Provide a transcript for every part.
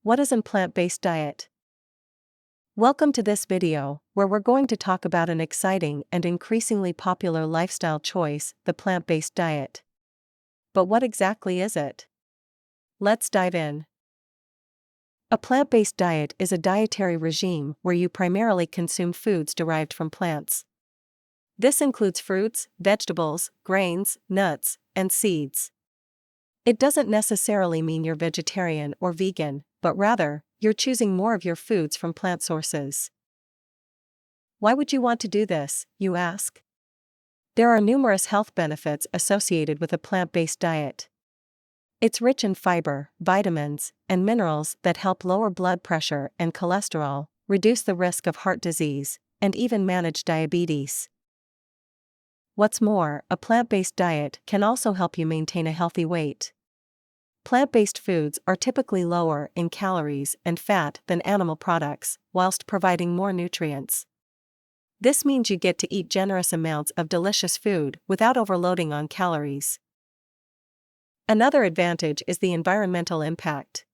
What is a plant-based diet? Welcome to this video, where we're going to talk about an exciting and increasingly popular lifestyle choice, the plant-based diet. But what exactly is it? Let's dive in. A plant-based diet is a dietary regime where you primarily consume foods derived from plants. This includes fruits, vegetables, grains, nuts, and seeds. It doesn't necessarily mean you're vegetarian or vegan, but rather, you're choosing more of your foods from plant sources. Why would you want to do this, you ask? There are numerous health benefits associated with a plant-based diet. It's rich in fiber, vitamins, and minerals that help lower blood pressure and cholesterol, reduce the risk of heart disease, and even manage diabetes. What's more, a plant-based diet can also help you maintain a healthy weight. Plant-based foods are typically lower in calories and fat than animal products, whilst providing more nutrients. This means you get to eat generous amounts of delicious food without overloading on calories. Another advantage is the environmental impact.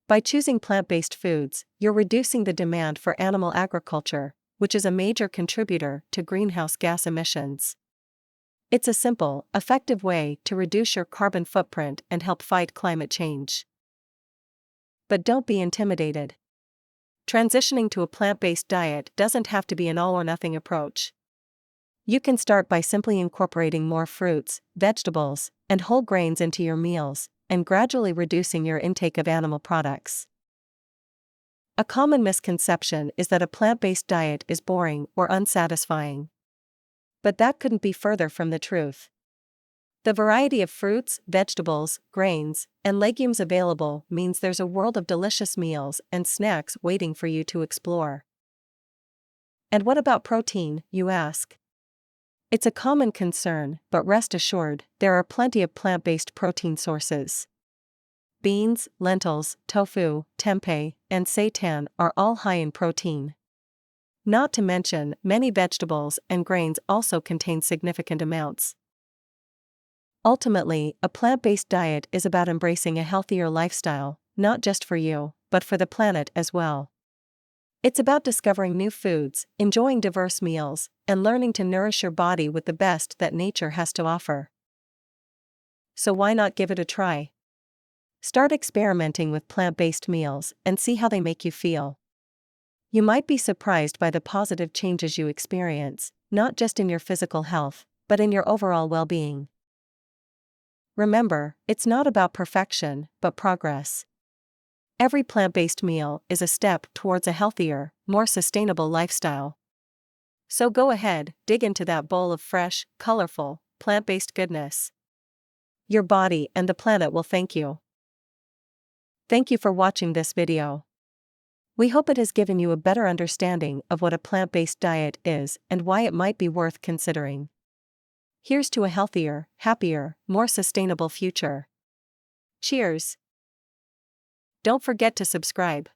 By choosing plant-based foods, you're reducing the demand for animal agriculture, which is a major contributor to greenhouse gas emissions. It's a simple, effective way to reduce your carbon footprint and help fight climate change. But don't be intimidated. Transitioning to a plant-based diet doesn't have to be an all-or-nothing approach. You can start by simply incorporating more fruits, vegetables, and whole grains into your meals, and gradually reducing your intake of animal products. A common misconception is that a plant-based diet is boring or unsatisfying. But that couldn't be further from the truth. The variety of fruits, vegetables, grains, and legumes available means there's a world of delicious meals and snacks waiting for you to explore. And what about protein, you ask? It's a common concern, but rest assured, there are plenty of plant-based protein sources. Beans, lentils, tofu, tempeh, and seitan are all high in protein. Not to mention, many vegetables and grains also contain significant amounts. Ultimately, a plant-based diet is about embracing a healthier lifestyle, not just for you, but for the planet as well. It's about discovering new foods, enjoying diverse meals, and learning to nourish your body with the best that nature has to offer. So why not give it a try? Start experimenting with plant-based meals and see how they make you feel. You might be surprised by the positive changes you experience, not just in your physical health, but in your overall well-being. Remember, it's not about perfection, but progress. Every plant-based meal is a step towards a healthier, more sustainable lifestyle. So go ahead, dig into that bowl of fresh, colorful, plant-based goodness. Your body and the planet will thank you. Thank you for watching this video. We hope it has given you a better understanding of what a plant-based diet is and why it might be worth considering. Here's to a healthier, happier, more sustainable future. Cheers! Don't forget to subscribe.